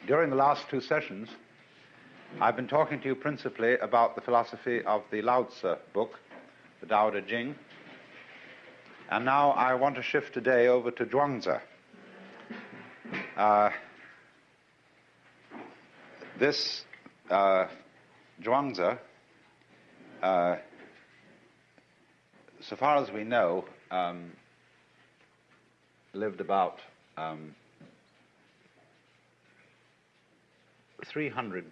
During the last two sessions, I've been talking to you principally about the philosophy of the Lao Tzu book, the Tao Te Ching, and now I want to shift today over to Zhuangzi. This Zhuangzi, so far as we know, lived about 300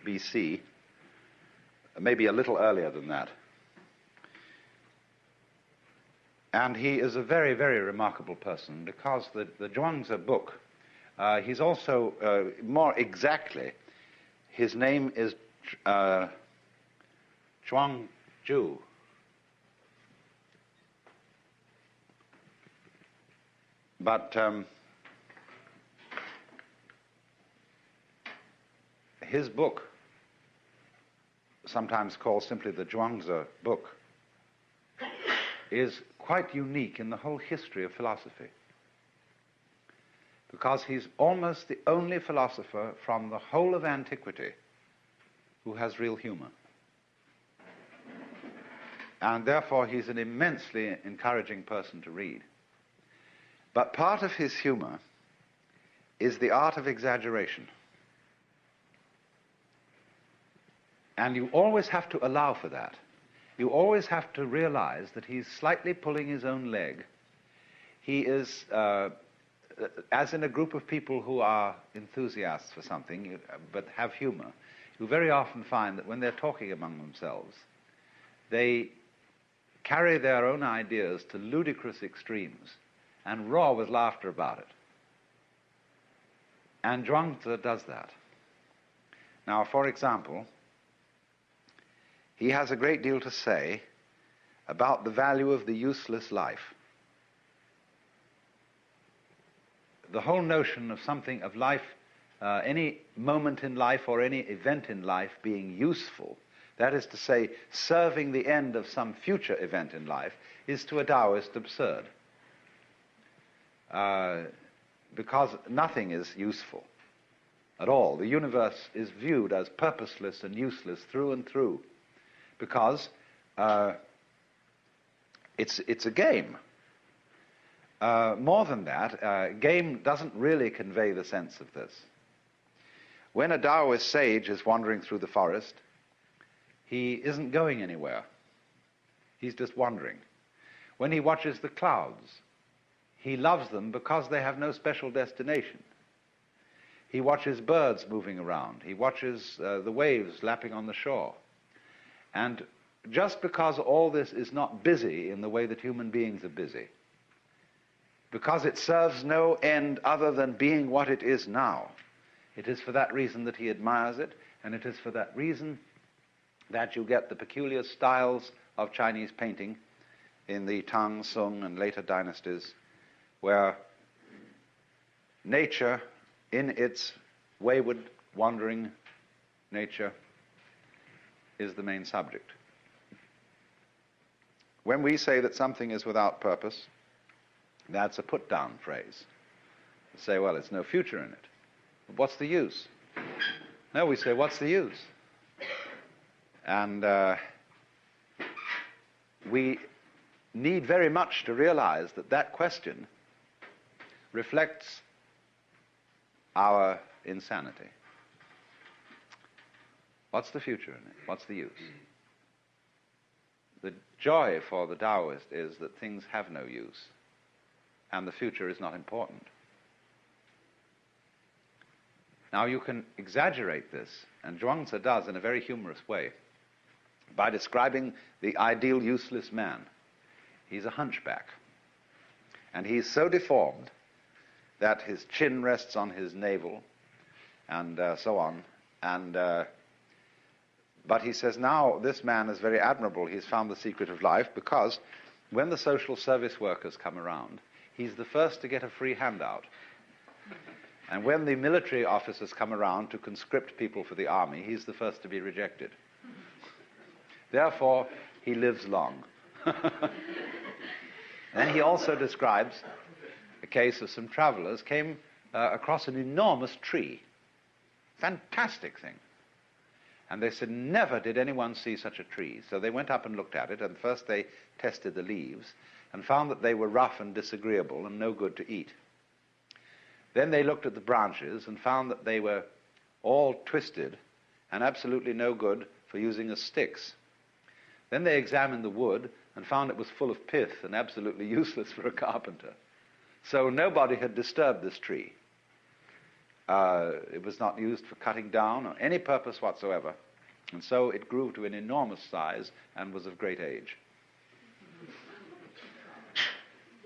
BC, maybe a little earlier than that. And he is a very, very remarkable person because the Zhuangzi book, he's also, more exactly, his name is Zhuangzhu. But his book, sometimes called simply the Zhuangzi book, is quite unique in the whole history of philosophy, because he's almost the only philosopher from the whole of antiquity who has real humor. And therefore he's an immensely encouraging person to read. But part of his humor is the art of exaggeration. And you always have to allow for that. You always have to realize that he's slightly pulling his own leg. He is, as in a group of people who are enthusiasts for something, but have humor, you very often find that when they're talking among themselves, they carry their own ideas to ludicrous extremes and roar with laughter about it. And Zhuangzi does that. Now, for example, he has a great deal to say about the value of the useless life. The whole notion of something, of life, any moment in life or any event in life being useful, that is to say, serving the end of some future event in life, is to a Taoist absurd. Because nothing is useful at all. The universe is viewed as purposeless and useless through and through, because it's a game. More than that, game doesn't really convey the sense of this. When a Taoist sage is wandering through the forest, he isn't going anywhere. He's just wandering. When he watches the clouds, he loves them because they have no special destination. He watches birds moving around. He watches the waves lapping on the shore. And just because all this is not busy in the way that human beings are busy, because it serves no end other than being what it is now, it is for that reason that he admires it, and it is for that reason that you get the peculiar styles of Chinese painting in the Tang, Sung, and later dynasties, where nature, in its wayward, wandering nature, is the main subject. When we say that something is without purpose, that's a put-down phrase. We say, well, it's no future in it. What's the use? No, we say, what's the use? And we need very much to realize that that question reflects our insanity. What's the future in it? What's the use? The joy for the Taoist is that things have no use, and the future is not important. Now, you can exaggerate this, and Zhuangzi does in a very humorous way, by describing the ideal useless man. He's a hunchback, and he's so deformed that his chin rests on his navel, and so on. And but he says, now this man is very admirable. He's found the secret of life, because when the social service workers come around, he's the first to get a free handout. And when the military officers come around to conscript people for the army, he's the first to be rejected. Therefore, he lives long. Then he also describes a case of some travelers came across an enormous tree Fantastic thing. And they said, never did anyone see such a tree. So they went up and looked at it, and first they tested the leaves and found that they were rough and disagreeable and no good to eat. Then they looked at the branches and found that they were all twisted and absolutely no good for using as sticks. Then they examined the wood and found it was full of pith and absolutely useless for a carpenter. So nobody had disturbed this tree. It was not used for cutting down or any purpose whatsoever. And so it grew to an enormous size and was of great age.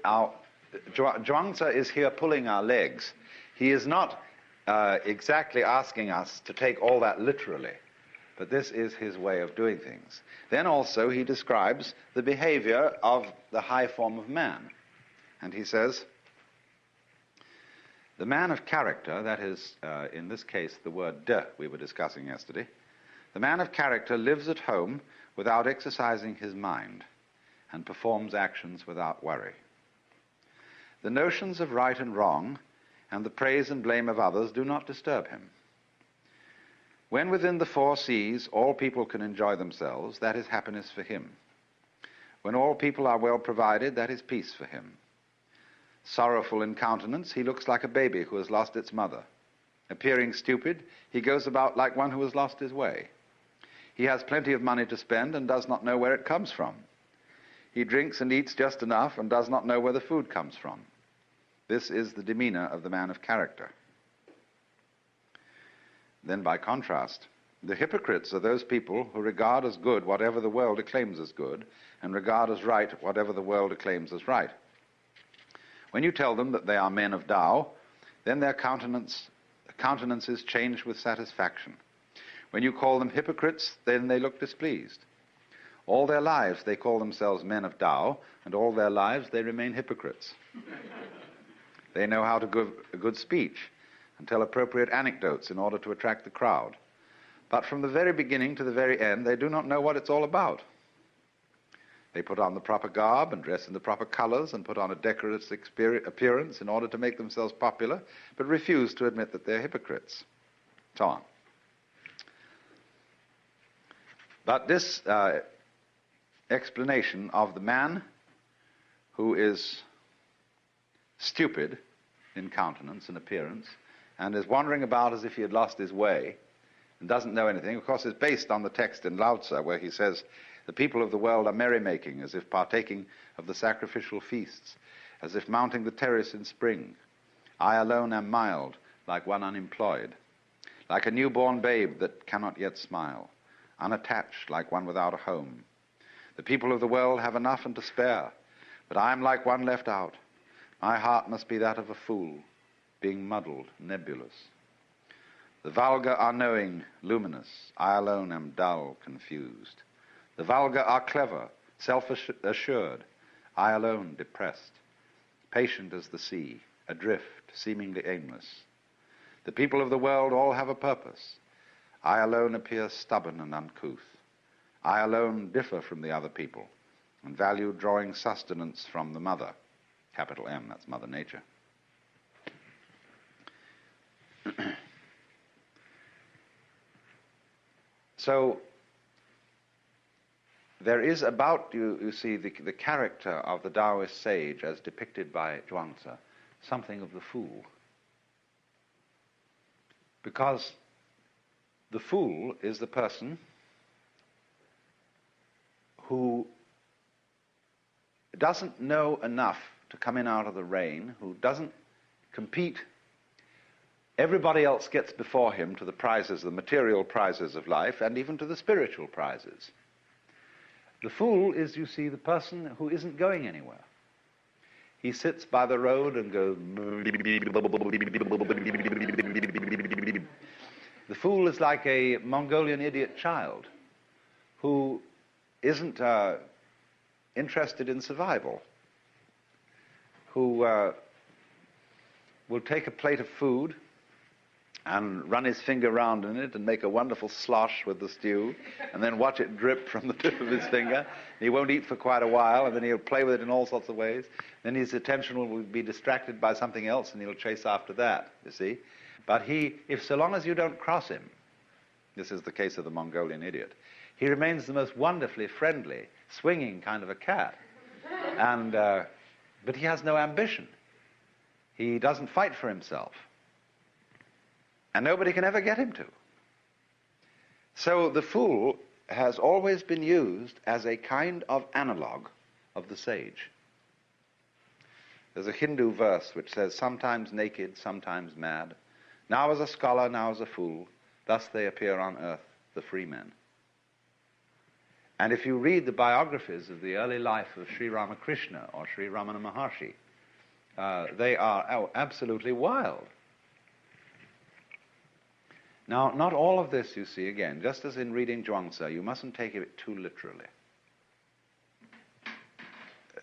Now, Zhuangzi is here pulling our legs. He is not exactly asking us to take all that literally, but this is his way of doing things. Then also he describes the behavior of the high form of man. And he says, the man of character, that is, in this case, the word de we were discussing yesterday, the man of character lives at home without exercising his mind and performs actions without worry. The notions of right and wrong and the praise and blame of others do not disturb him. When within the four seas all people can enjoy themselves, that is happiness for him. When all people are well provided, that is peace for him. Sorrowful in countenance, he looks like a baby who has lost its mother. Appearing stupid, he goes about like one who has lost his way. He has plenty of money to spend and does not know where it comes from. He drinks and eats just enough and does not know where the food comes from. This is the demeanor of the man of character. Then, by contrast, the hypocrites are those people who regard as good whatever the world acclaims as good and regard as right whatever the world acclaims as right. When you tell them that they are men of Tao, then their countenances change with satisfaction. When you call them hypocrites, then they look displeased. All their lives they call themselves men of Tao, and all their lives they remain hypocrites. They know how to give a good speech and tell appropriate anecdotes in order to attract the crowd. But from the very beginning to the very end, they do not know what it's all about. They put on the proper garb and dress in the proper colors and put on a decorous appearance in order to make themselves popular, but refuse to admit that they're hypocrites. So on. But this explanation of the man who is stupid in countenance and appearance and is wandering about as if he had lost his way and doesn't know anything, of course, is based on the text in Lao Tzu where he says, the people of the world are merrymaking as if partaking of the sacrificial feasts, as if mounting the terrace in spring. I alone am mild, like one unemployed, like a newborn babe that cannot yet smile, unattached like one without a home. The people of the world have enough and to spare, but I am like one left out. My heart must be that of a fool, being muddled, nebulous. The vulgar are knowing, luminous. I alone am dull, confused. The vulgar are clever, self-assured. I alone depressed, patient as the sea, adrift, seemingly aimless. The people of the world all have a purpose. I alone appear stubborn and uncouth. I alone differ from the other people and value drawing sustenance from the mother. Capital M, that's Mother Nature. So, there is about, you see, the character of the Taoist sage as depicted by Zhuangzi, something of the fool. Because the fool is the person who doesn't know enough to come in out of the rain, who doesn't compete. Everybody else gets before him to the prizes, the material prizes of life, and even to the spiritual prizes. The fool is, you see, the person who isn't going anywhere. He sits by the road and goes... The fool is like a Mongolian idiot child who isn't interested in survival, who will take a plate of food and run his finger round in it and make a wonderful slosh with the stew and then watch it drip from the tip of his finger. He won't eat for quite a while, and then he'll play with it in all sorts of ways. Then his attention will be distracted by something else and he'll chase after that, you see. But if so long as you don't cross him, this is the case of the Mongolian idiot, he remains the most wonderfully friendly, swinging kind of a cat. And, but he has no ambition. He doesn't fight for himself. And nobody can ever get him to. So the fool has always been used as a kind of analog of the sage. There's a Hindu verse which says, sometimes naked, sometimes mad, now as a scholar, now as a fool, thus they appear on earth, the free men. And if you read the biographies of the early life of Sri Ramakrishna or Sri Ramana Maharshi, they are absolutely wild. Now, not all of this, you see, again, just as in reading Zhuangzi, you mustn't take it too literally.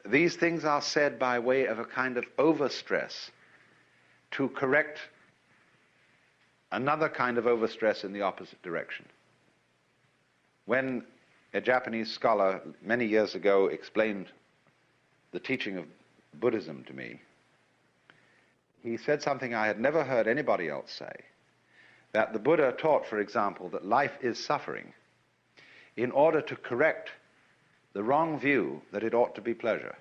These things are said by way of a kind of overstress to correct another kind of overstress in the opposite direction. When a Japanese scholar many years ago explained the teaching of Buddhism to me, he said something I had never heard anybody else say, that the Buddha taught, for example, that life is suffering in order to correct the wrong view that it ought to be pleasure.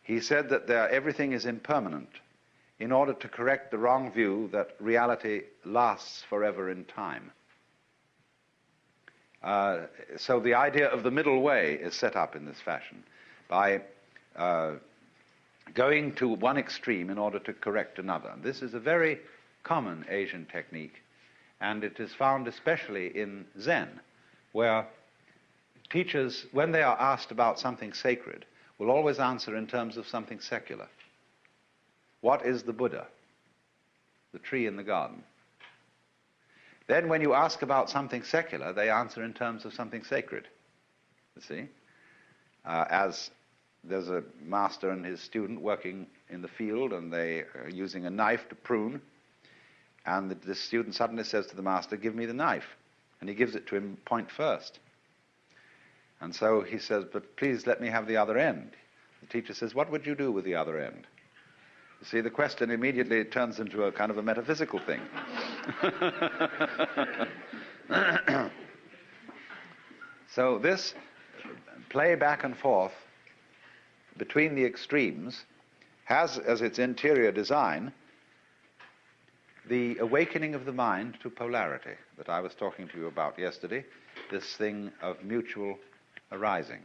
He said that everything is impermanent in order to correct the wrong view that reality lasts forever in time. So the idea of the middle way is set up in this fashion by going to one extreme in order to correct another. This is a very common Asian technique, and it is found especially in Zen, where teachers, when they are asked about something sacred, will always answer in terms of something secular. What is the Buddha? The tree in the garden. Then when you ask about something secular, they answer in terms of something sacred. You see? As there's a master and his student working in the field, and they are using a knife to prune, and the student suddenly says to the master, give me the knife. And he gives it to him point first. And so he says, but please let me have the other end. The teacher says, what would you do with the other end? You see, the question immediately turns into a kind of a metaphysical thing. So this play back and forth between the extremes has as its interior design the awakening of the mind to polarity that I was talking to you about yesterday, this thing of mutual arising.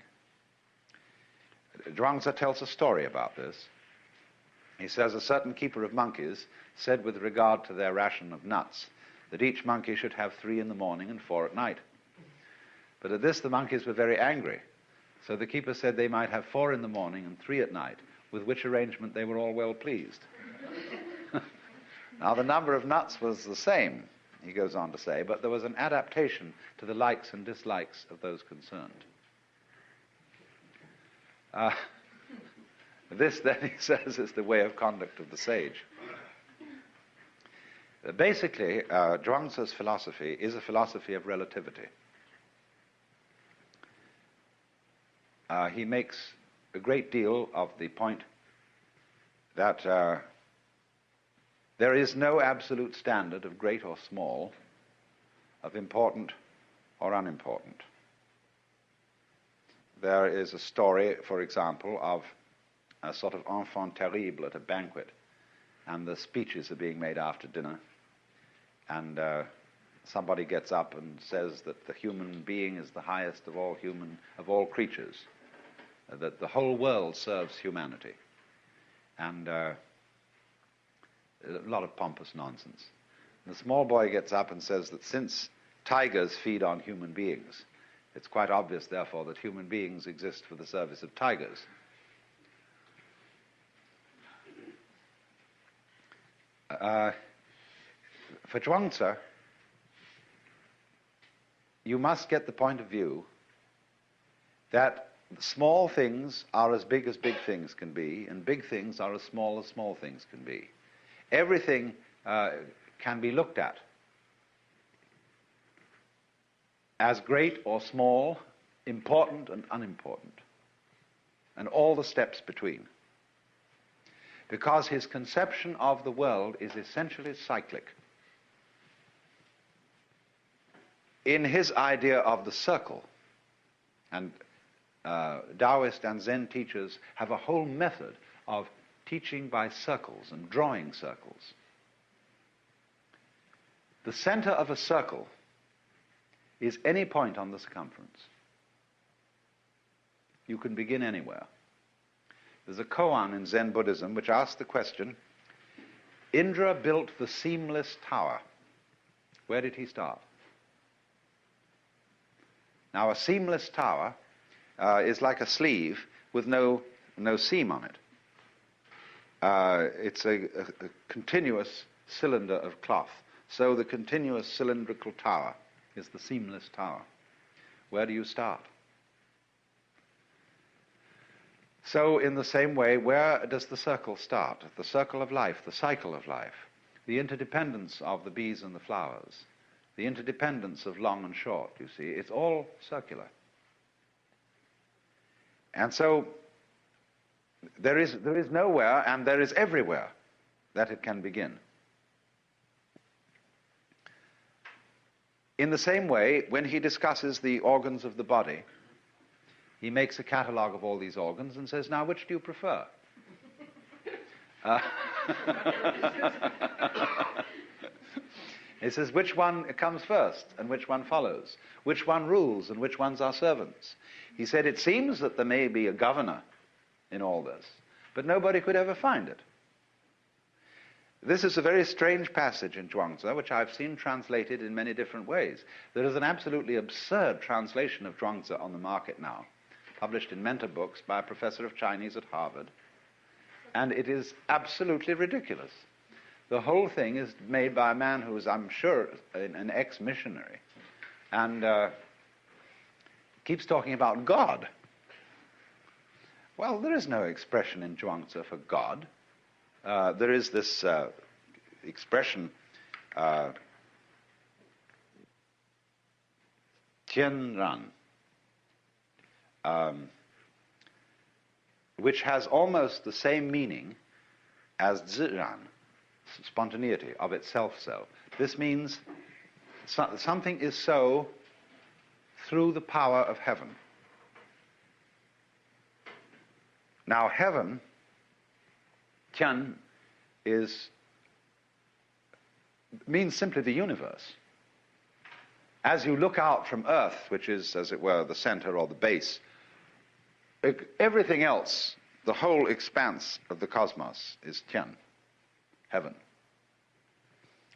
Zhuangzi tells a story about this. He says a certain keeper of monkeys said with regard to their ration of nuts that each monkey should have 3 in the morning and 4 at night. But at this the monkeys were very angry. So the keeper said they might have 4 in the morning and 3 at night, with which arrangement they were all well pleased. Now the number of nuts was the same, he goes on to say, but there was an adaptation to the likes and dislikes of those concerned. This, then, he says, is the way of conduct of the sage. Basically, Zhuangzi's philosophy is a philosophy of relativity. He makes a great deal of the point that there is no absolute standard of great or small, of important or unimportant. There is a story, for example, of a sort of enfant terrible at a banquet, and the speeches are being made after dinner, and somebody gets up and says that the human being is the highest of all creatures, that the whole world serves humanity, and a lot of pompous nonsense. And the small boy gets up and says that since tigers feed on human beings, it's quite obvious, therefore, that human beings exist for the service of tigers. For Zhuangzi, you must get the point of view that small things are as big things can be, and big things are as small things can be. Everything can be looked at as great or small, important and unimportant, and all the steps between. because his conception of the world is essentially cyclic. In his idea of the circle, and Taoist and Zen teachers have a whole method of teaching by circles and drawing circles. The center of a circle is any point on the circumference. You can begin anywhere. There's a koan in Zen Buddhism which asks the question, Indra built the seamless tower. Where did he start? Now, a seamless tower is like a sleeve with no seam on it. It's a continuous cylinder of cloth. So the continuous cylindrical tower is the seamless tower. Where do you start? So in the same way, where does the circle start? The circle of life, the cycle of life, the interdependence of the bees and the flowers, the interdependence of long and short, you see, it's all circular. And so there is nowhere and there is everywhere that it can begin. In the same way, when he discusses the organs of the body, he makes a catalogue of all these organs and says, now, which do you prefer? He says, which one comes first and which one follows? Which one rules and which ones are servants? He said, it seems that there may be a governor in all this, but nobody could ever find it. This is a very strange passage in Zhuangzi, which I've seen translated in many different ways. There is an absolutely absurd translation of Zhuangzi on the market now, published in Mentor books by a professor of Chinese at Harvard, and it is absolutely ridiculous. The whole thing is made by a man who is, I'm sure, an ex-missionary, and keeps talking about God. Well, there is no expression in Zhuangzi for God. There is this expression, Tianran, which has almost the same meaning as Ziran, spontaneity, of itself so. This means something is so through the power of heaven. Now, heaven, Tian, means simply the universe. As you look out from Earth, which is, as it were, the center or the base, everything else, the whole expanse of the cosmos, is Tian, heaven.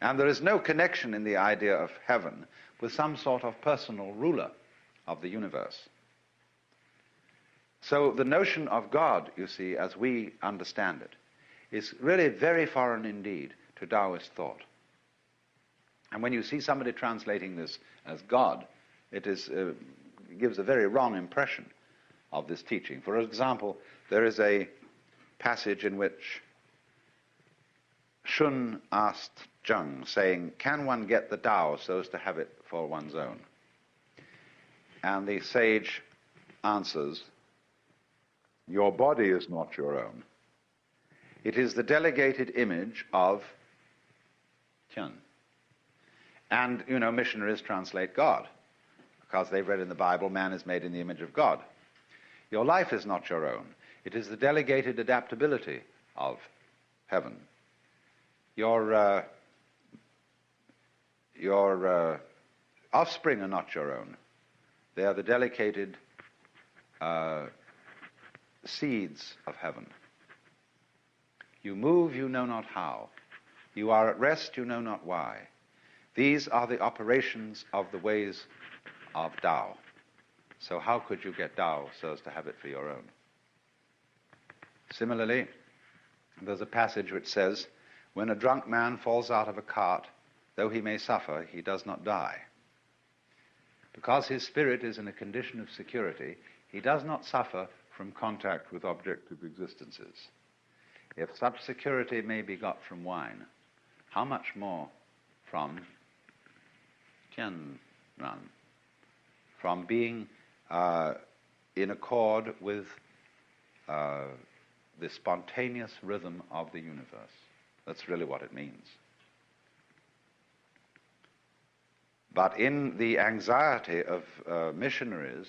And there is no connection in the idea of heaven with some sort of personal ruler of the universe. So the notion of God, you see, as we understand it, is really very foreign indeed to Taoist thought. And when you see somebody translating this as God, it gives a very wrong impression of this teaching. For example, there is a passage in which Shun asked Zheng, saying, can one get the Tao so as to have it for one's own? And the sage answers, your body is not your own. It is the delegated image of Tian. And, you know, missionaries translate God, because they've read in the Bible, man is made in the image of God. Your life is not your own. It is the delegated adaptability of heaven. Your offspring are not your own. They are the delegated seeds of heaven. You move, you know not how. You are at rest, you know not why. These are the operations of the ways of Tao. So how could you get Tao so as to have it for your own? Similarly, there's a passage which says, when a drunk man falls out of a cart, though he may suffer, he does not die. Because his spirit is in a condition of security, he does not suffer from contact with objective existences. If such security may be got from wine, how much more from Tianran, from being in accord with the spontaneous rhythm of the universe. That's really what it means. But in the anxiety of missionaries,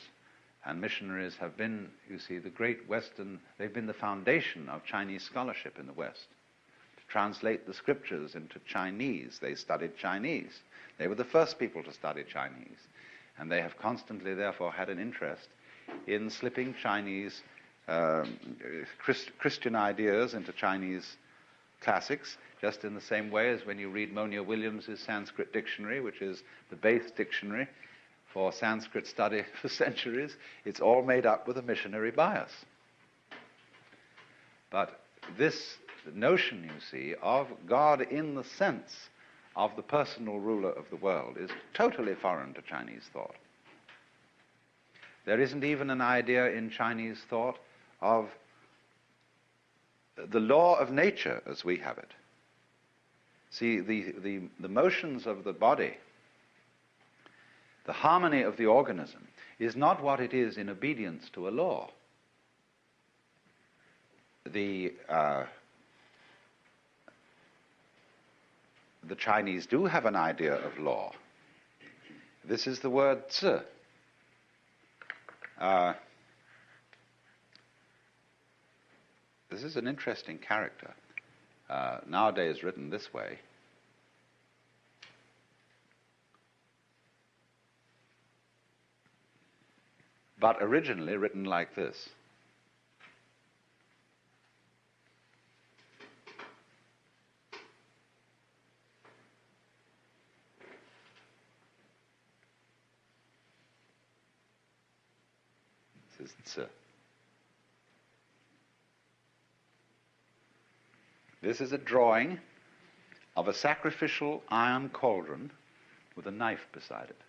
and missionaries have been, you see, the great Western, they've been the foundation of Chinese scholarship in the West. To translate the scriptures into Chinese, they studied Chinese. They were the first people to study Chinese. And they have constantly, therefore, had an interest in slipping Chinese Christian ideas into Chinese classics, just in the same way as when you read Monia Williams's Sanskrit dictionary, which is the base dictionary for Sanskrit study for centuries. It's all made up with a missionary bias. But this notion, you see, of God in the sense of the personal ruler of the world is totally foreign to Chinese thought. There isn't even an idea in Chinese thought of the law of nature as we have it. See, the motions of the body, the harmony of the organism, is not what it is in obedience to a law. The Chinese do have an idea of law. This is the word zi. This is an interesting character, nowadays written this way. But originally written like this. This is zi. This is a drawing of a sacrificial iron cauldron with a knife beside it.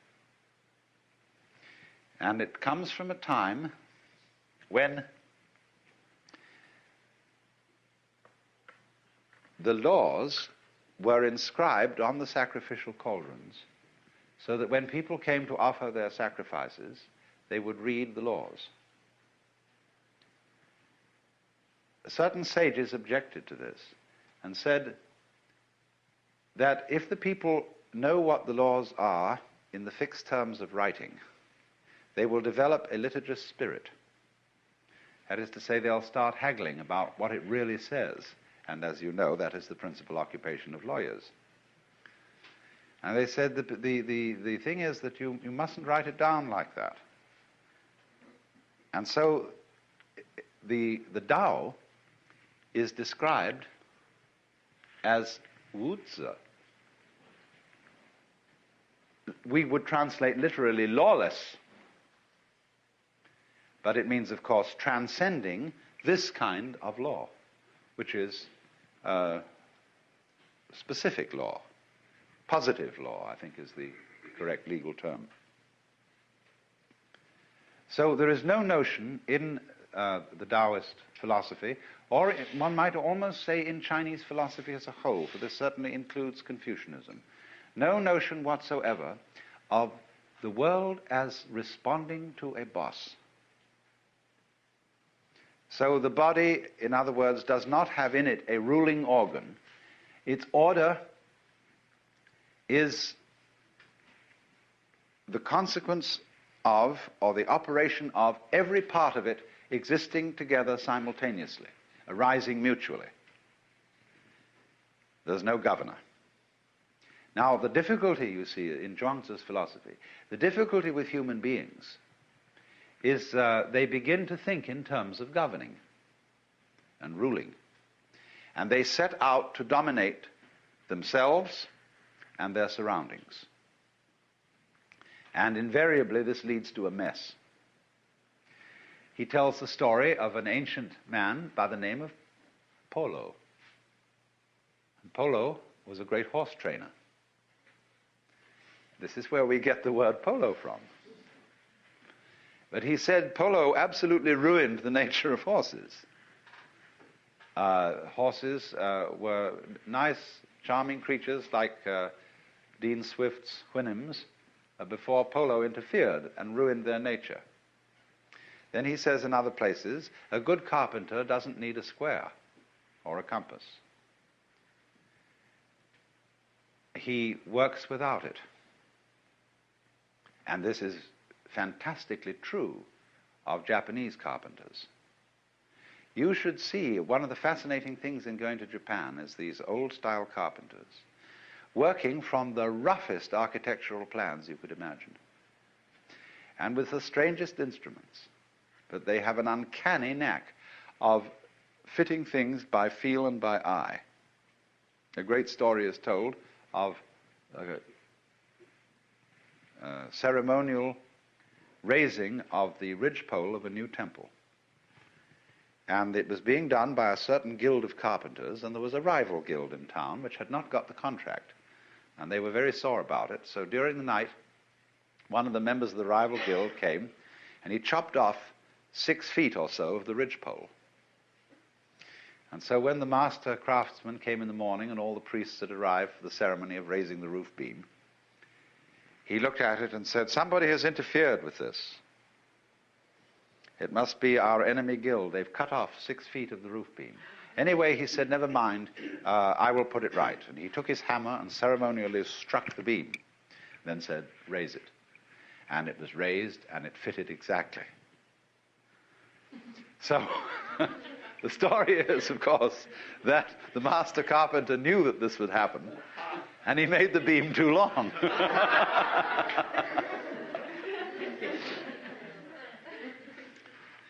And it comes from a time when the laws were inscribed on the sacrificial cauldrons, so that when people came to offer their sacrifices, they would read the laws. Certain sages objected to this and said that if the people know what the laws are in the fixed terms of writing, they will develop a litigious spirit. That is to say, they'll start haggling about what it really says. And as you know, that is the principal occupation of lawyers. And they said that the thing is that you mustn't write it down like that. And so the Tao is described as wuzi. We would translate literally lawless, but it means, of course, transcending this kind of law, which is specific law. Positive law, I think, is the correct legal term. So there is no notion in the Taoist philosophy, or one might almost say in Chinese philosophy as a whole, for this certainly includes Confucianism, no notion whatsoever of the world as responding to a boss. So the body, in other words, does not have in it a ruling organ. Its order is the consequence of, or the operation of, every part of it existing together simultaneously, arising mutually. There's no governor. Now, the difficulty, you see, in Zhuangzi's philosophy, the difficulty with human beings is they begin to think in terms of governing and ruling. And they set out to dominate themselves and their surroundings. And invariably, this leads to a mess. He tells the story of an ancient man by the name of Polo. And Polo was a great horse trainer. This is where we get the word polo from. But he said polo absolutely ruined the nature of horses. Horses were nice, charming creatures like Dean Swift's Houyhnhnms before polo interfered and ruined their nature. Then he says in other places, a good carpenter doesn't need a square or a compass. He works without it. And this is fantastically true of Japanese carpenters. You should see, one of the fascinating things in going to Japan is these old-style carpenters working from the roughest architectural plans you could imagine, and with the strangest instruments. But they have an uncanny knack of fitting things by feel and by eye. A great story is told of a ceremonial raising of the ridgepole of a new temple. And it was being done by a certain guild of carpenters, and there was a rival guild in town which had not got the contract. And they were very sore about it. So during the night, one of the members of the rival guild came, and he chopped off 6 feet or so of the ridgepole. And so when the master craftsman came in the morning and all the priests had arrived for the ceremony of raising the roof beam, he looked at it and said, "Somebody has interfered with this. It must be our enemy guild. They've cut off 6 feet of the roof beam." Anyway, he said, "Never mind, I will put it right." And he took his hammer and ceremonially struck the beam, then said, "Raise it." And it was raised, and it fitted exactly. So the story is, of course, that the master carpenter knew that this would happen, and he made the beam too long.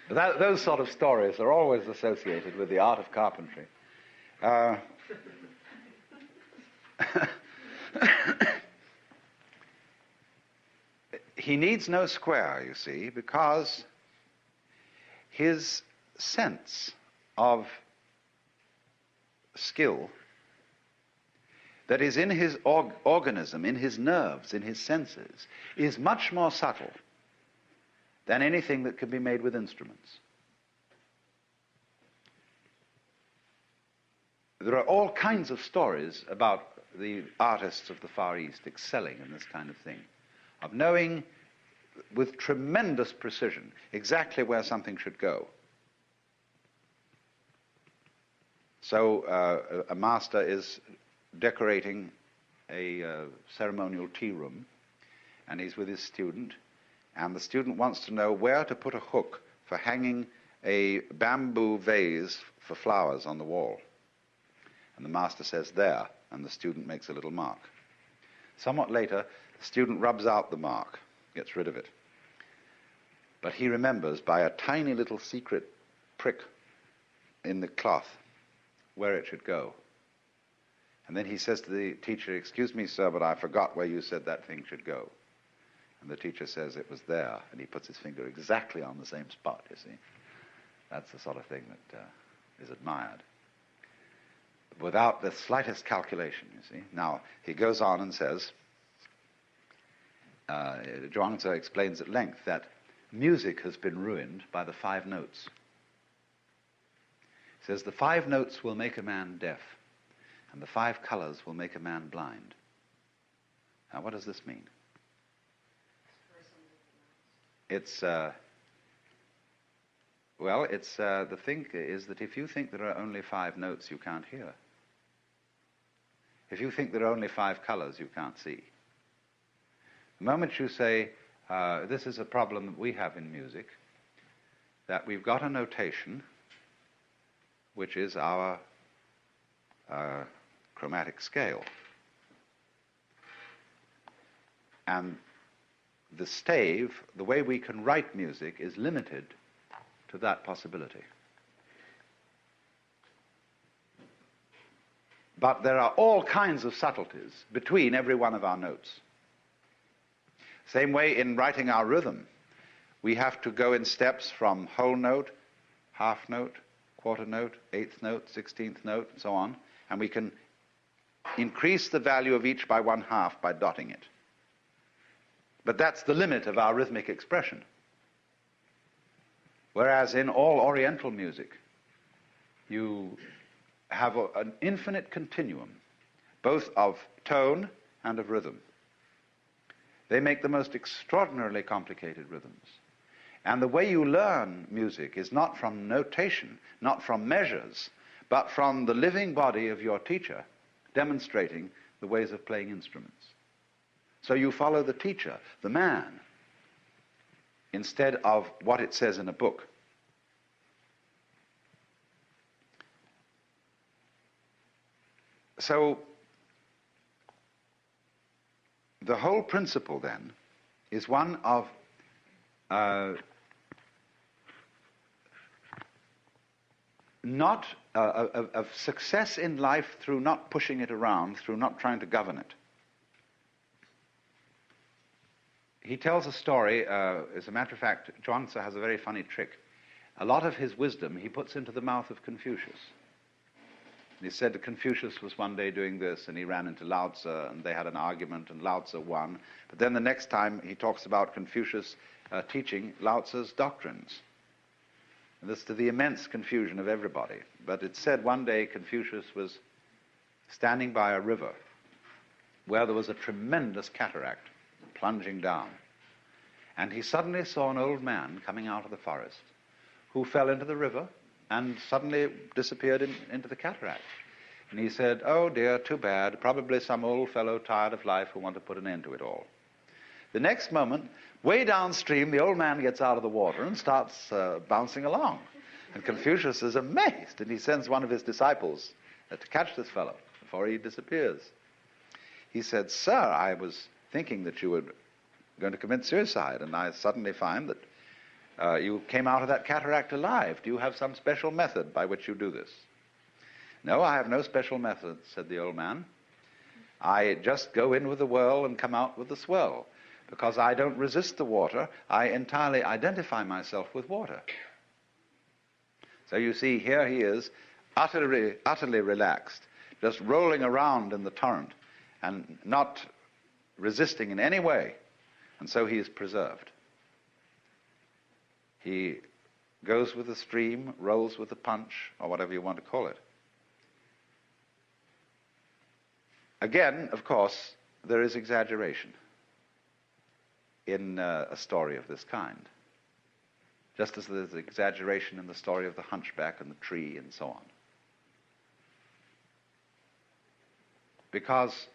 Those sort of stories are always associated with the art of carpentry. He needs no square, you see, because his sense of skill that is in his organism, in his nerves, in his senses, is much more subtle than anything that can be made with instruments. There are all kinds of stories about the artists of the Far East excelling in this kind of thing, of knowing with tremendous precision exactly where something should go. So a master is decorating a ceremonial tea room, and he's with his student, and the student wants to know where to put a hook for hanging a bamboo vase for flowers on the wall. And the master says, "There," and the student makes a little mark. Somewhat later, the student rubs out the mark, gets rid of it. But he remembers by a tiny little secret prick in the cloth where it should go. And then he says to the teacher, "Excuse me, sir, but I forgot where you said that thing should go." And the teacher says, "It was there," and he puts his finger exactly on the same spot, you see. That's the sort of thing that is admired, without the slightest calculation, you see. Now, he goes on and says, Zhuangzi explains at length that music has been ruined by the 5 notes. He says, the 5 notes will make a man deaf, and the 5 colors will make a man blind. Now, what does this mean? It's, the thing is that if you think there are only 5 notes, you can't hear. If you think there are only 5 colors, you can't see. The moment you say, this is a problem that we have in music, that we've got a notation, which is our chromatic scale. And the stave, the way we can write music, is limited to that possibility. But there are all kinds of subtleties between every one of our notes. Same way in writing our rhythm. We have to go in steps from whole note, half note, quarter note, 8th note, 16th note, and so on. And we can increase the value of each by 1/2 by dotting it. But that's the limit of our rhythmic expression. Whereas in all Oriental music, you have an infinite continuum, both of tone and of rhythm. They make the most extraordinarily complicated rhythms. And the way you learn music is not from notation, not from measures, but from the living body of your teacher demonstrating the ways of playing instruments. So you follow the teacher, the man, instead of what it says in a book. So the whole principle then is one of of success in life through not pushing it around, through not trying to govern it. He tells a story, as a matter of fact, Zhuangzi has a very funny trick. A lot of his wisdom he puts into the mouth of Confucius. He said that Confucius was one day doing this, and he ran into Lao Tzu, and they had an argument, and Lao Tzu won. But then the next time he talks about Confucius teaching Lao Tzu's doctrines. And this to the immense confusion of everybody. But it's said one day Confucius was standing by a river where there was a tremendous cataract plunging down. And he suddenly saw an old man coming out of the forest who fell into the river and suddenly disappeared into the cataract. And he said, "Oh dear, too bad, probably some old fellow tired of life who want to put an end to it all." The next moment, way downstream, the old man gets out of the water and starts bouncing along. And Confucius is amazed, and he sends one of his disciples to catch this fellow before he disappears. He said, "Sir, I was thinking that you were going to commit suicide, and I suddenly find that you came out of that cataract alive. Do you have some special method by which you do this?" "No, I have no special method," said the old man. "I just go in with the whirl and come out with the swirl. Because I don't resist the water, I entirely identify myself with water." So you see, here he is, utterly relaxed, just rolling around in the torrent and not resisting in any way. And so he is preserved. He goes with the stream, rolls with the punch, or whatever you want to call it. Again, of course, there is exaggeration in a story of this kind, just as there's exaggeration in the story of the hunchback and the tree and so on. Because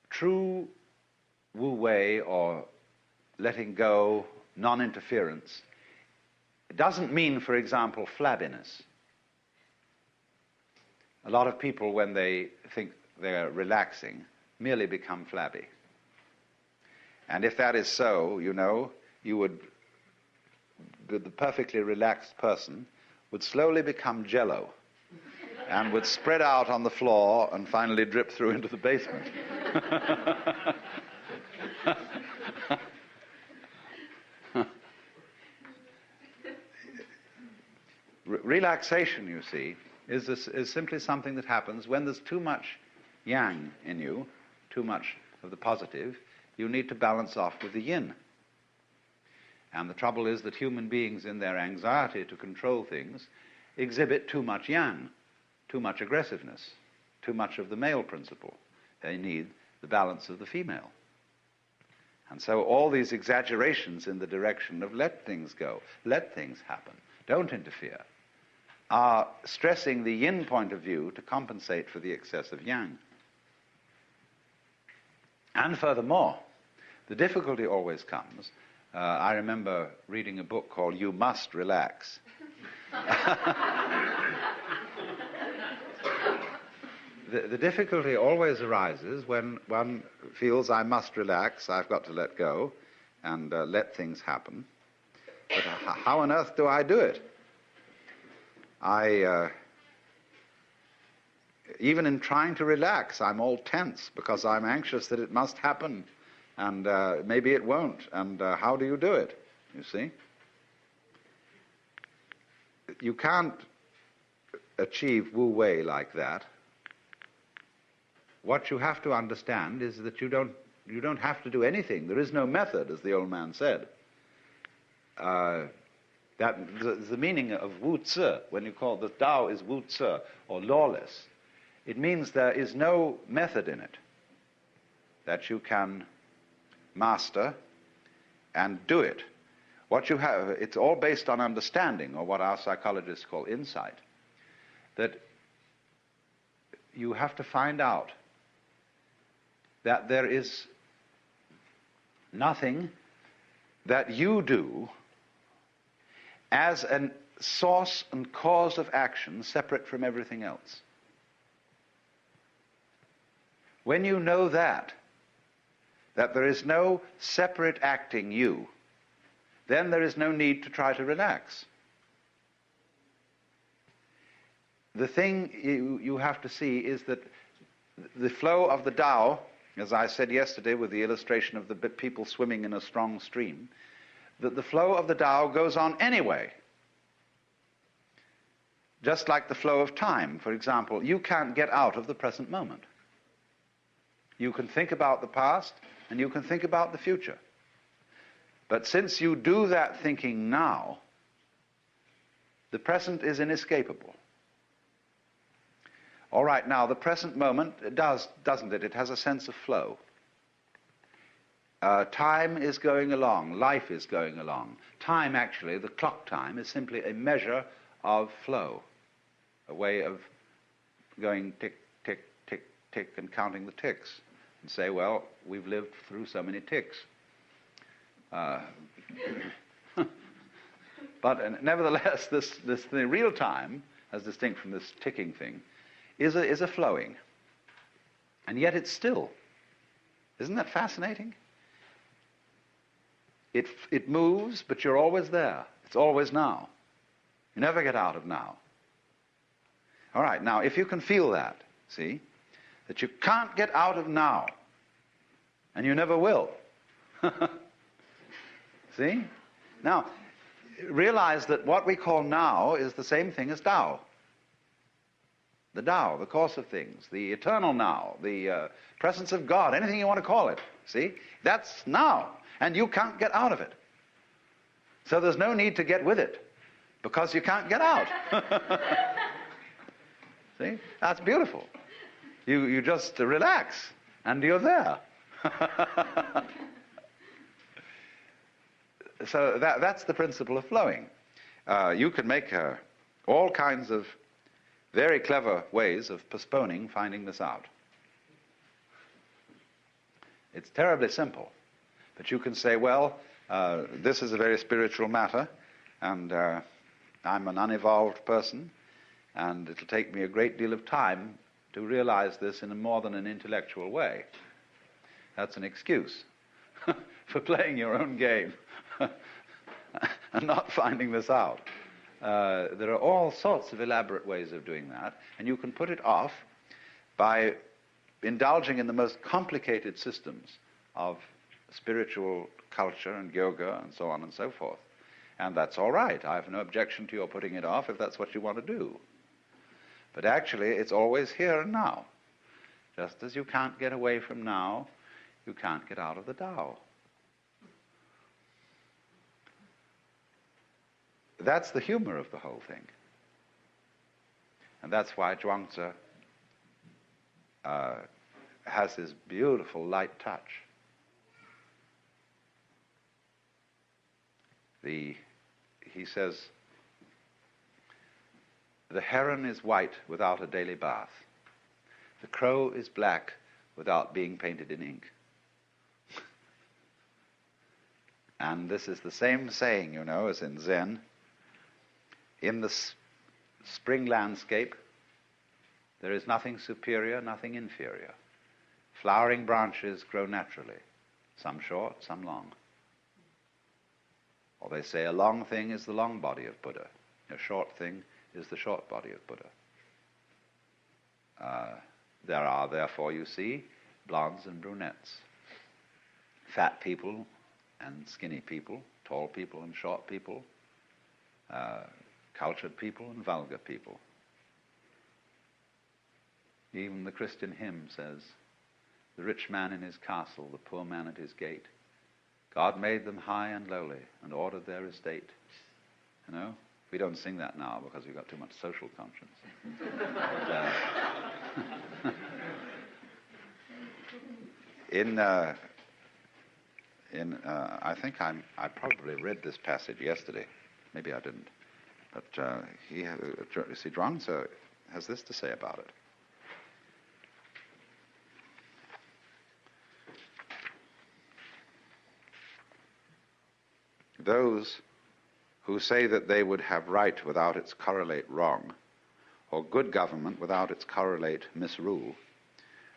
true Wu Wei, or letting go, non-interference, it doesn't mean, for example, flabbiness. A lot of people, when they think they're relaxing, merely become flabby. And if that is so, you know, the perfectly relaxed person would slowly become jello and would spread out on the floor and finally drip through into the basement. Relaxation, you see, is simply something that happens when there's too much yang in you, too much of the positive. You need to balance off with the yin. And the trouble is that human beings, in their anxiety to control things, exhibit too much yang, too much aggressiveness, too much of the male principle. They need the balance of the female. And so all these exaggerations in the direction of let things go, let things happen, don't interfere, are stressing the yin point of view to compensate for the excess of yang. And furthermore, the difficulty always comes. I remember reading a book called You Must Relax. The difficulty always arises when one feels I must relax, I've got to let go, and let things happen. But how on earth do I do it? Even in trying to relax, I'm all tense because I'm anxious that it must happen, and maybe it won't, and how do you do it, you see? You can't achieve Wu Wei like that. What you have to understand is that you don't have to do anything. There is no method, as the old man said. The meaning of Wu Zi, when you call the Tao is Wu Zi, or lawless, it means there is no method in it that you can master and do it. What you have, it's all based on understanding, or what our psychologists call insight, that you have to find out that there is nothing that you do as a source and cause of action separate from everything else. When you know that there is no separate acting you, then there is no need to try to relax. The thing you have to see is that the flow of the Tao, as I said yesterday with the illustration of the people swimming in a strong stream, that the flow of the Tao goes on anyway. Just like the flow of time, for example, you can't get out of the present moment. You can think about the past and you can think about the future. But since you do that thinking now, the present is inescapable. All right, now the present moment, it does, doesn't it? It has a sense of flow. Time is going along, life is going along. Time, actually, the clock time, is simply a measure of flow, a way of going tick, tick, tick, tick, and counting the ticks, and say, well, we've lived through so many ticks. But nevertheless, the real time, as distinct from this ticking thing, is a flowing. And yet it's still. Isn't that fascinating? It moves, but you're always there. It's always now. You never get out of now. All right, now, if you can feel that, see, that you can't get out of now, and you never will. See? Now, realize that what we call now is the same thing as Tao. The Tao, the course of things, the eternal now, the presence of God, anything you want to call it. See? That's now, and you can't get out of it. So there's no need to get with it, because you can't get out. See? That's beautiful. You just relax, and you're there. So that's the principle of flowing. You can make all kinds of very clever ways of postponing finding this out. It's terribly simple. But you can say, well, this is a very spiritual matter, and I'm an unevolved person, and it'll take me a great deal of time to realize this in a more than an intellectual way. That's an excuse for playing your own game and not finding this out. There are all sorts of elaborate ways of doing that, and you can put it off by indulging in the most complicated systems of spiritual culture and yoga and so on and so forth. And that's all right. I have no objection to your putting it off if that's what you want to do. But actually, it's always here and now. Just as you can't get away from now, you can't get out of the Tao. That's the humor of the whole thing. And that's why Zhuangzi has this beautiful light touch. He says, the heron is white without a daily bath. The crow is black without being painted in ink. And this is the same saying, you know, as in Zen. In the spring landscape, there is nothing superior, nothing inferior. Flowering branches grow naturally, some short, some long. Or they say a long thing is the long body of Buddha. A short thing is the short body of Buddha. There are, therefore, you see, blondes and brunettes, fat people and skinny people, tall people and short people, cultured people and vulgar people. Even the Christian hymn says, the rich man in his castle, the poor man at his gate. God made them high and lowly and ordered their estate. You know? We don't sing that now because we've got too much social conscience. I think I probably read this passage yesterday. Maybe I didn't. But you see, Zhuangzi has this to say about it. Those who say that they would have right without its correlate wrong, or good government without its correlate misrule,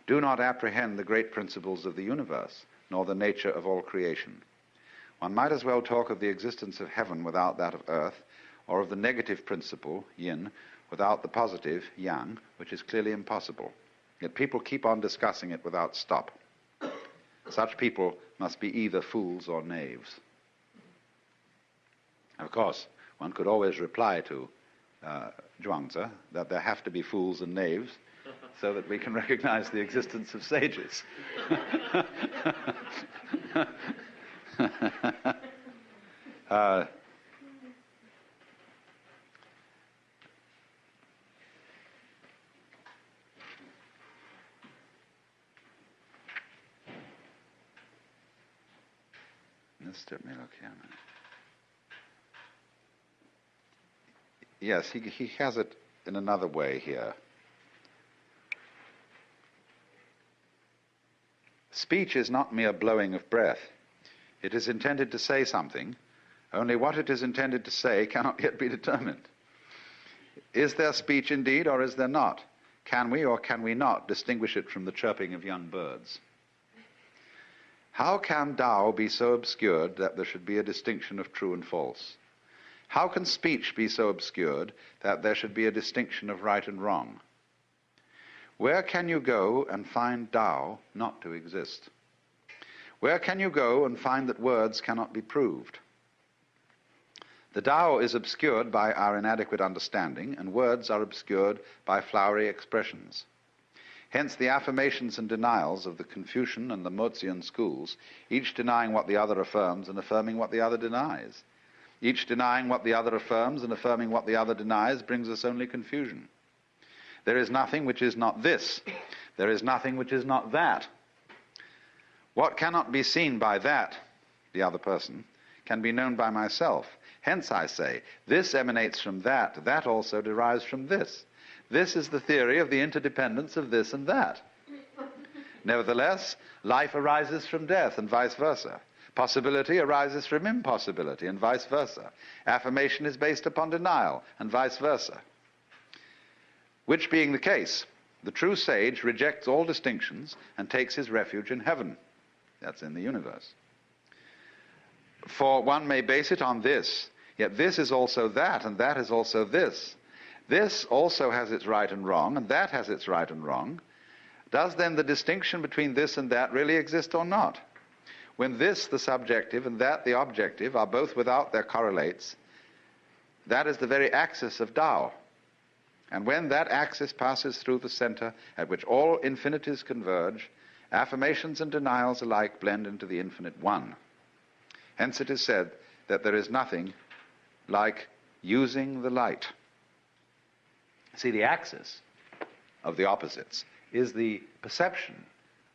do not apprehend the great principles of the universe, nor the nature of all creation. One might as well talk of the existence of heaven without that of earth, or of the negative principle, yin, without the positive, yang, which is clearly impossible. Yet people keep on discussing it without stop. Such people must be either fools or knaves. Of course, one could always reply to Zhuangzi that there have to be fools and knaves so that we can recognize the existence of sages. Let me look here a minute. Yes, he has it in another way here. Speech is not mere blowing of breath. It is intended to say something, only what it is intended to say cannot yet be determined. Is there speech indeed, or is there not? Can we or can we not distinguish it from the chirping of young birds? How can Tao be so obscured that there should be a distinction of true and false? How can speech be so obscured that there should be a distinction of right and wrong? Where can you go and find Tao not to exist? Where can you go and find that words cannot be proved? The Tao is obscured by our inadequate understanding, and words are obscured by flowery expressions. Hence the affirmations and denials of the Confucian and the Mozian schools, each denying what the other affirms and affirming what the other denies. Each denying what the other affirms and affirming what the other denies brings us only confusion. There is nothing which is not this. There is nothing which is not that. What cannot be seen by that, the other person, can be known by myself. Hence I say, this emanates from that, that also derives from this. This is the theory of the interdependence of this and that. Nevertheless, life arises from death and vice versa. Possibility arises from impossibility and vice versa. Affirmation is based upon denial and vice versa. Which being the case, the true sage rejects all distinctions and takes his refuge in heaven. That's in the universe. For one may base it on this, yet this is also that, and that is also this. This also has its right and wrong, and that has its right and wrong. Does then the distinction between this and that really exist or not? When this, the subjective, and that, the objective, are both without their correlates, that is the very axis of Tao. And when that axis passes through the center at which all infinities converge, affirmations and denials alike blend into the infinite one. Hence it is said that there is nothing like using the light. See, the axis of the opposites is the perception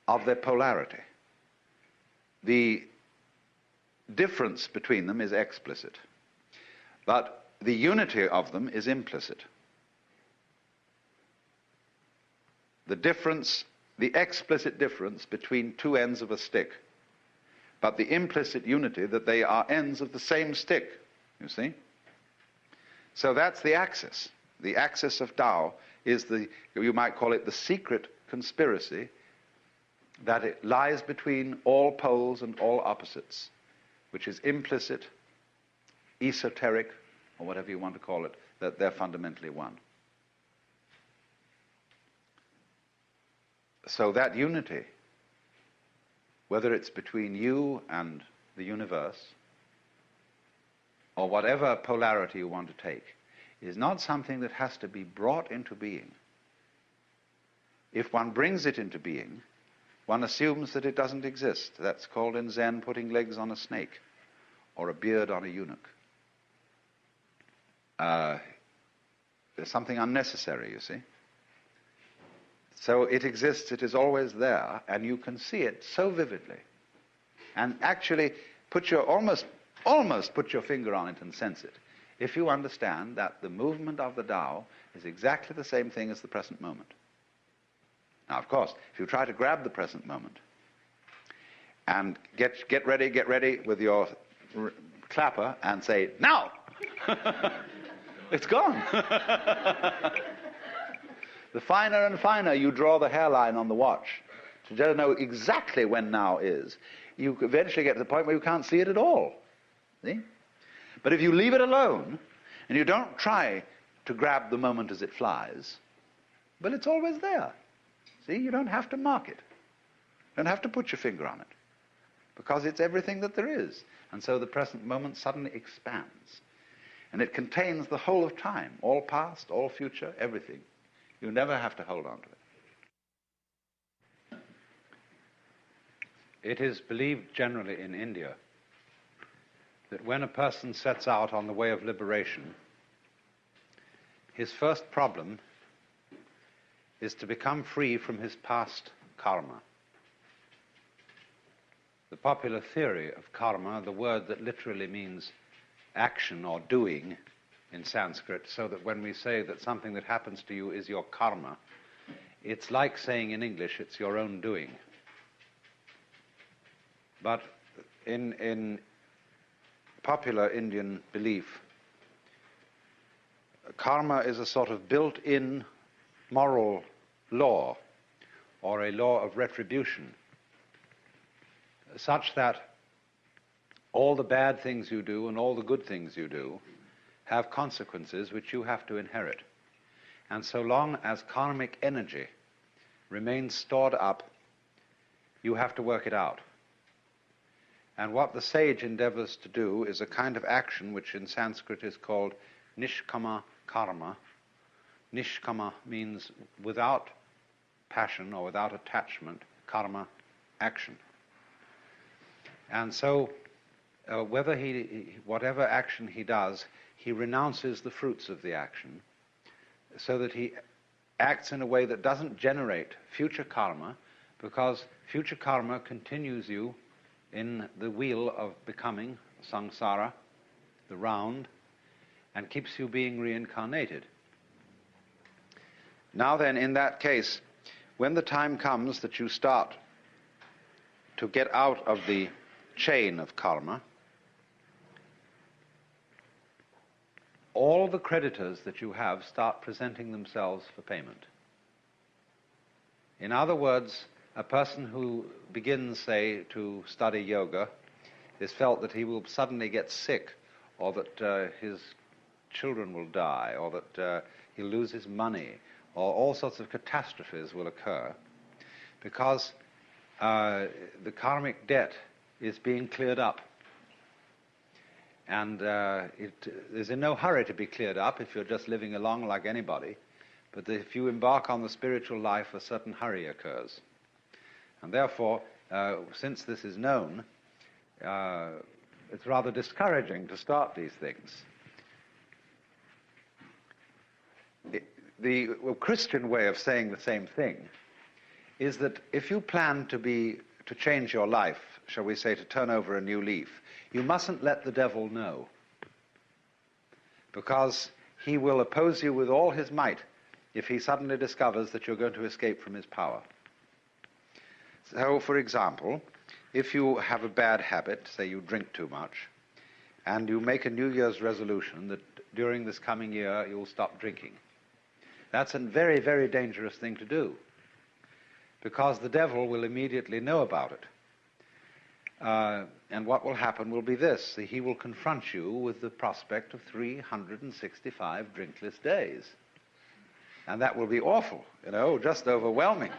of their polarity. The difference between them is explicit, but the unity of them is implicit. The difference, the explicit difference between two ends of a stick, but the implicit unity that they are ends of the same stick, you see? So that's the axis. The axis of Tao is the, you might call it the secret conspiracy that it lies between all poles and all opposites, which is implicit, esoteric, or whatever you want to call it, that they're fundamentally one. So that unity, whether it's between you and the universe, or whatever polarity you want to take, is not something that has to be brought into being. If one brings it into being, one assumes that it doesn't exist. That's called in Zen putting legs on a snake or a beard on a eunuch. There's something unnecessary, you see. So it exists, it is always there, and you can see it so vividly. and actually almost put your finger on it and sense it, if you understand that the movement of the Tao is exactly the same thing as the present moment. Now, of course, if you try to grab the present moment and get ready with your clapper and say, now! It's gone. The finer and finer you draw the hairline on the watch to just know exactly when now is, you eventually get to the point where you can't see it at all. See? But if you leave it alone and you don't try to grab the moment as it flies, well, it's always there. See, you don't have to mark it. You don't have to put your finger on it, because it's everything that there is. And so the present moment suddenly expands. And it contains the whole of time, all past, all future, everything. You never have to hold on to it. It is believed generally in India that when a person sets out on the way of liberation, his first problem is to become free from his past karma. The popular theory of karma, the word that literally means action or doing in Sanskrit, so that when we say that something that happens to you is your karma, it's like saying in English, it's your own doing. But in popular Indian belief, karma is a sort of built-in moral law, or a law of retribution, such that all the bad things you do and all the good things you do have consequences which you have to inherit. And so long as karmic energy remains stored up, you have to work it out. And what the sage endeavors to do is a kind of action which in Sanskrit is called nishkama karma. Nishkama means without passion or without attachment, karma, action. And so whatever action he does, he renounces the fruits of the action, so that he acts in a way that doesn't generate future karma, because future karma continues you in the wheel of becoming, samsara, the round, and keeps you being reincarnated. Now then, in that case, when the time comes that you start to get out of the chain of karma, all the creditors that you have start presenting themselves for payment. In other words, a person who begins, say, to study yoga is felt that he will suddenly get sick, or that his children will die, or that he'll lose his money, or all sorts of catastrophes will occur, because the karmic debt is being cleared up. And it is in no hurry to be cleared up if you're just living along like anybody, but if you embark on the spiritual life, a certain hurry occurs. And therefore, since this is known, it's rather discouraging to start these things. The Christian way of saying the same thing is that if you plan to change your life, shall we say, to turn over a new leaf, you mustn't let the devil know, because he will oppose you with all his might if he suddenly discovers that you're going to escape from his power. So, for example, if you have a bad habit, say you drink too much, and you make a New Year's resolution that during this coming year you'll stop drinking, that's a very, very dangerous thing to do, because the devil will immediately know about it. And what will happen will be this: he will confront you with the prospect of 365 drinkless days. And that will be awful, just overwhelming.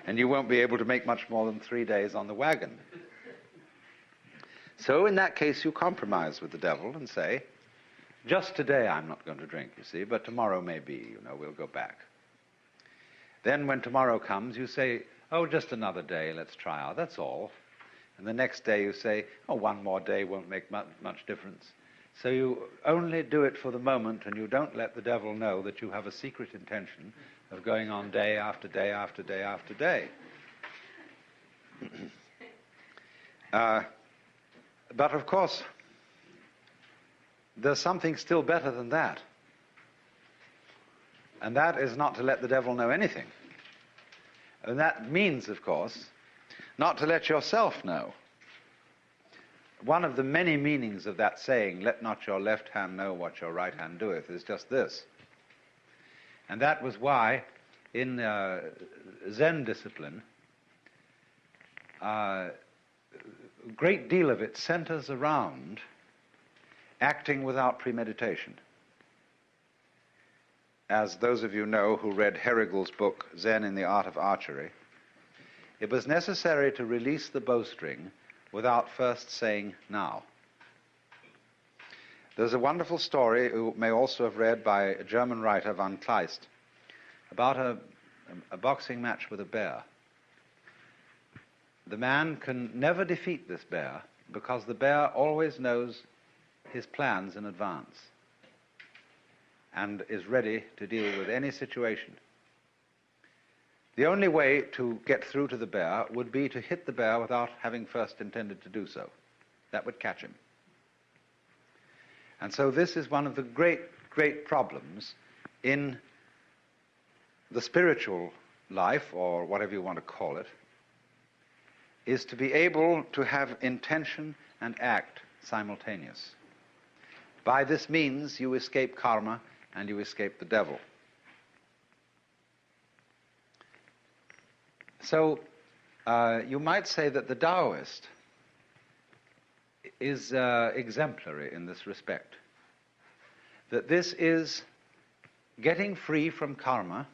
And you won't be able to make much more than 3 days on the wagon. So in that case, you compromise with the devil and say, just today I'm not going to drink, you see, but tomorrow maybe, we'll go back. Then when tomorrow comes, you say, oh, just another day, let's try out, that's all. And the next day you say, oh, one more day won't make much difference. So you only do it for the moment, and you don't let the devil know that you have a secret intention of going on day after day after day after day. But of course, there's something still better than that. And that is not to let the devil know anything. And that means, of course, not to let yourself know. One of the many meanings of that saying, "Let not your left hand know what your right hand doeth," is just this. And that was why in Zen discipline, a great deal of it centers around acting without premeditation. As those of you know who read Herrigel's book, Zen in the Art of Archery, it was necessary to release the bowstring without first saying now. There's a wonderful story you may also have read by a German writer, von Kleist, about a boxing match with a bear. The man can never defeat this bear because the bear always knows his plans in advance and is ready to deal with any situation. The only way to get through to the bear would be to hit the bear without having first intended to do so. That would catch him. And so this is one of the great, great problems in the spiritual life, or whatever you want to call it, is to be able to have intention and act simultaneous. By this means, you escape karma and you escape the devil. So, you might say that the Taoist is exemplary in this respect. That this is getting free from karma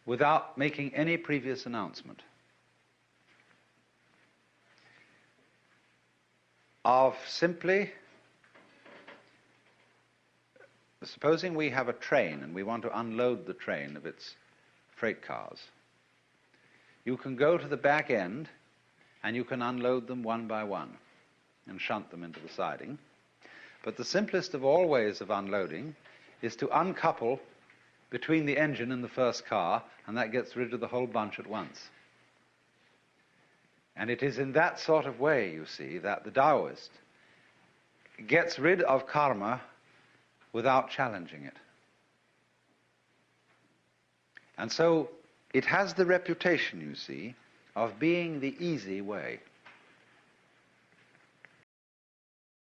without making any previous announcement. Of simply, supposing we have a train and we want to unload the train of its freight cars. You can go to the back end and you can unload them one by one and shunt them into the siding. But the simplest of all ways of unloading is to uncouple between the engine and the first car, and that gets rid of the whole bunch at once. And it is in that sort of way, you see, that the Taoist gets rid of karma without challenging it. And so it has the reputation, you see, of being the easy way.